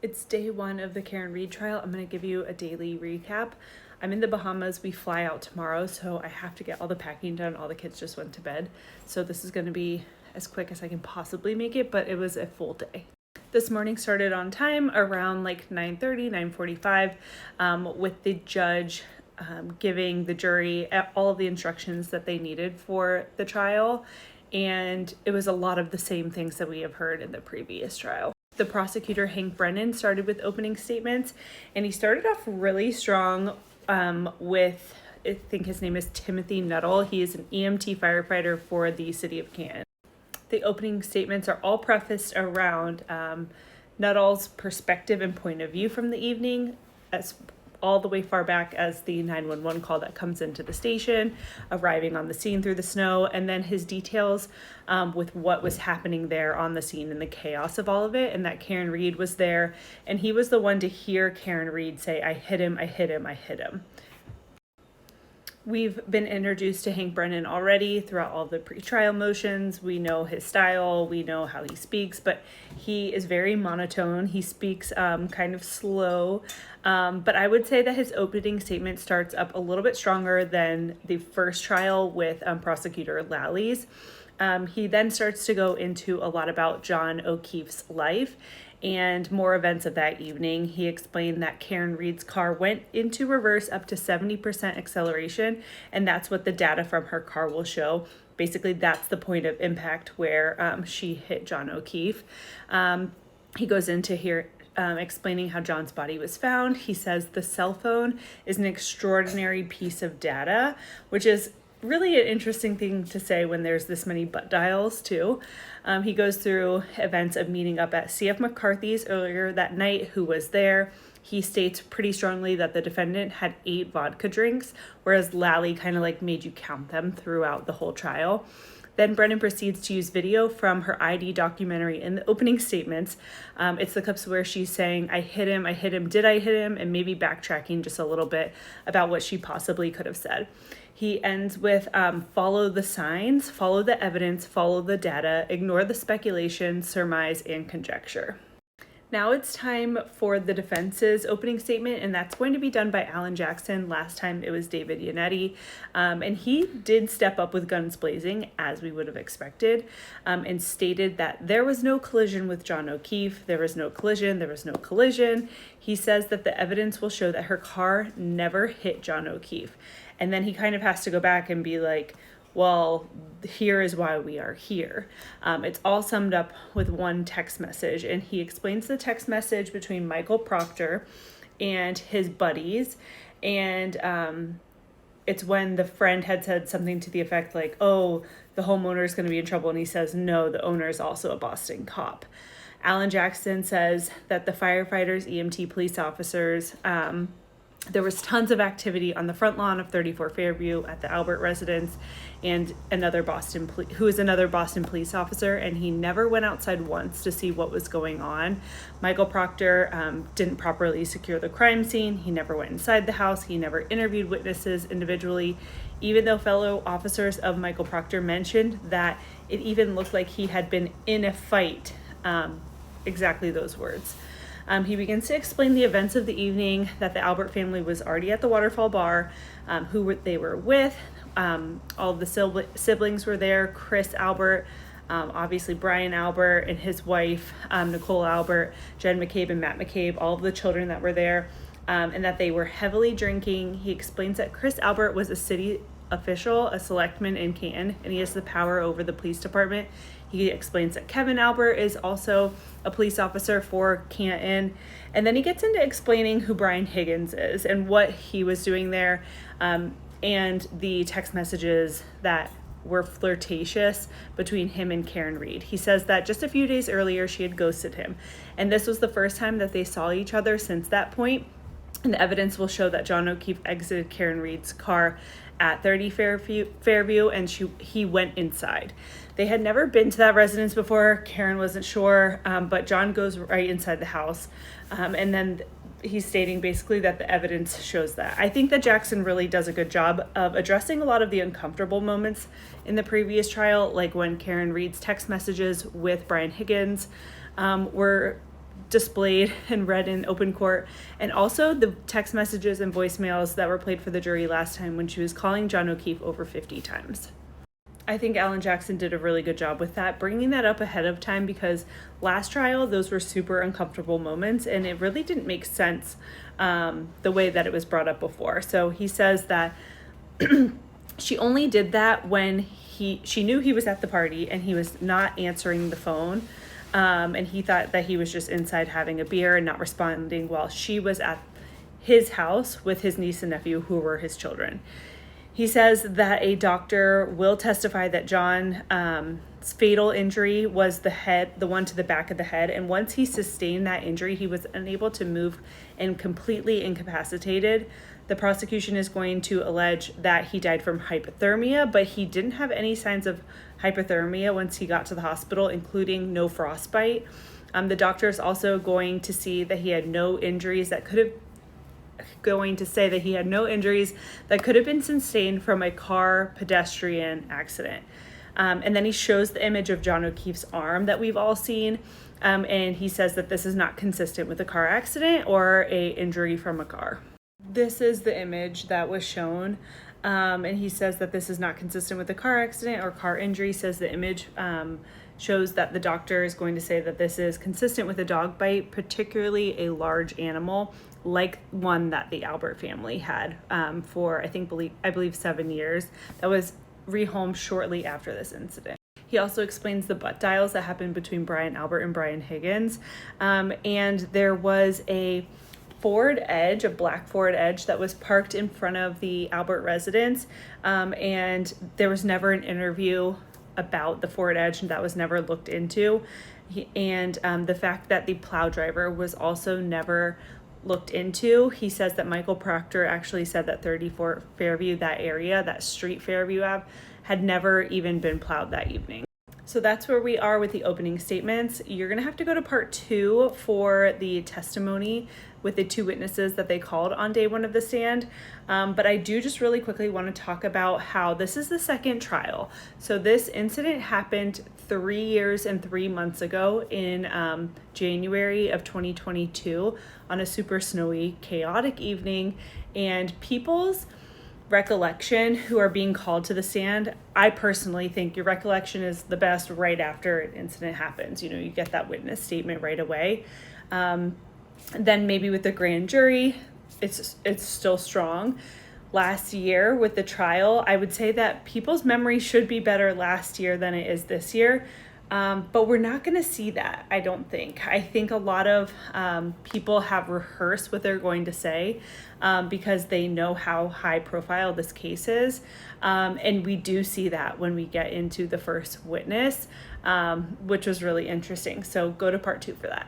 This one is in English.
It's day one of the Karen Read trial. I'm going to give you a daily recap. I'm in the Bahamas. We fly out tomorrow, so I have to get all the packing done. All the kids just went to bed. So this is going to be as quick as I can possibly make it, but it was a full day. This morning started on time around like 9:30, 9:45, with the judge giving the jury all of the instructions that they needed for the trial. And it was a lot of the same things that we have heard in the previous trial. The prosecutor, Hank Brennan, started with opening statements, and he started off really strong with, I think his name is Timothy Nuttall. He is an EMT firefighter for the city of Canton. The opening statements are all prefaced around Nuttall's perspective and point of view from the evening, as all the way far back as the 911 call that comes into the station, arriving on the scene through the snow, and then his details with what was happening there on the scene and the chaos of all of it, and that Karen Read was there, and he was the one to hear Karen Read say, "I hit him, I hit him, I hit him." We've been introduced to Hank Brennan already throughout all the pretrial motions. We know his style, we know how he speaks, but he is very monotone. He speaks kind of slow, but I would say that his opening statement starts up a little bit stronger than the first trial with Prosecutor Lally's. He then starts to go into a lot about John O'Keefe's life and more events of that evening. He explained that Karen Read's car went into reverse up to 70% acceleration, and that's what the data from her car will show. Basically, that's the point of impact where she hit John O'Keefe. He goes into here explaining how John's body was found. He says the cell phone is an extraordinary piece of data, which is really an interesting thing to say when there's this many butt dials too. He goes through events of meeting up at C.F. McCarthy's earlier that night, who was there. He states pretty strongly that the defendant had 8 vodka drinks, whereas Lally kind of like made you count them throughout the whole trial. Then Brennan proceeds to use video from her ID documentary in the opening statements. It's the clips where she's saying, I hit him, did I hit him? And maybe backtracking just a little bit about what she possibly could have said. He ends with follow the signs, follow the evidence, follow the data, ignore the speculation, surmise, and conjecture. Now it's time for the defense's opening statement, and that's going to be done by Alan Jackson. Last time it was David Yannetti, and he did step up with guns blazing, as we would have expected, and stated that there was no collision with John O'Keefe. There was no collision. He says that the evidence will show that her car never hit John O'Keefe. And then he kind of has to go back and be like, well, here is why we are here. It's all summed up with one text message, and he explains the text message between Michael Proctor and his buddies, and it's when the friend had said something to the effect like, oh, the homeowner is going to be in trouble, and he says, no, the owner is also a Boston cop. Alan Jackson says that the firefighters, EMT, police officers, there was tons of activity on the front lawn of 34 Fairview at the Albert residence, and who is another Boston police officer, and he never went outside once to see what was going on. Michael Proctor didn't properly secure the crime scene. He never went inside the house. He never interviewed witnesses individually, even though fellow officers of Michael Proctor mentioned that it even looked like he had been in a fight. Exactly those words. He begins to explain the events of the evening, that the Albert family was already at the Waterfall Bar, they were with. All of the siblings were there. Chris Albert, obviously Brian Albert and his wife, Nicole Albert, Jen McCabe and Matt McCabe, all of the children that were there, and that they were heavily drinking. He explains that Chris Albert was a city official, a selectman in Canton, and he has the power over the police department. He explains that Kevin Albert is also a police officer for Canton. And then he gets into explaining who Brian Higgins is and what he was doing there, and the text messages that were flirtatious between him and Karen Read. He says that just a few days earlier, she had ghosted him. And this was the first time that they saw each other since that point. And the evidence will show that John O'Keefe exited Karen Read's car at 30 Fairview, and he went inside. They had never been to that residence before. Karen wasn't sure, but John goes right inside the house, and then he's stating basically that the evidence shows that. I think that Jackson really does a good job of addressing a lot of the uncomfortable moments in the previous trial, like when Karen Read's text messages with Brian Higgins were displayed and read in open court, and also the text messages and voicemails that were played for the jury last time when she was calling John O'Keefe over 50 times. I think Alan Jackson did a really good job with that, bringing that up ahead of time, because last trial, those were super uncomfortable moments, and it really didn't make sense the way that it was brought up before. So he says that she only did that when she knew he was at the party and he was not answering the phone. And he thought that he was just inside having a beer and not responding while she was at his house with his niece and nephew, who were his children. He says that a doctor will testify that John's fatal injury was the one to the back of the head. And once he sustained that injury, he was unable to move and completely incapacitated. The prosecution is going to allege that he died from hypothermia, but he didn't have any signs of hypothermia once he got to the hospital, including no frostbite. The doctor is also going to see that he had no injuries that could have been sustained from a car pedestrian accident. And then he shows the image of John O'Keefe's arm that we've all seen. And he says that this is not consistent with a car accident or a injury from a car. This is the image that was shown. And he says that this is not consistent with a car accident or car injury. Says the image shows that the doctor is going to say that this is consistent with a dog bite, particularly a large animal like one that the Albert family had for I believe 7 years. That was rehomed shortly after this incident. He also explains the butt dials that happened between Brian Albert and Brian Higgins. And there was a black Ford Edge that was parked in front of the Albert residence. And there was never an interview about the Ford Edge, and that was never looked into. And the fact that the plow driver was also never looked into. He says that Michael Proctor actually said that 34 Fairview, that area, that street Fairview Ave, had never even been plowed that evening. So that's where we are with the opening statements. You're going to have to go to part 2 for the testimony with the 2 witnesses that they called on day 1 of the stand. But I do just really quickly want to talk about how this is the second trial. So this incident happened 3 years and 3 months ago in January of 2022 on a super snowy, chaotic evening. And people's recollection who are being called to the stand, I personally think your recollection is the best right after an incident happens. You get that witness statement right away. Then maybe with the grand jury, it's still strong. Last year with the trial, I would say that people's memory should be better last year than it is this year. But we're not going to see that, I don't think. I think a lot of people have rehearsed what they're going to say because they know how high profile this case is. And we do see that when we get into the first witness, which was really interesting. So go to part 2 for that.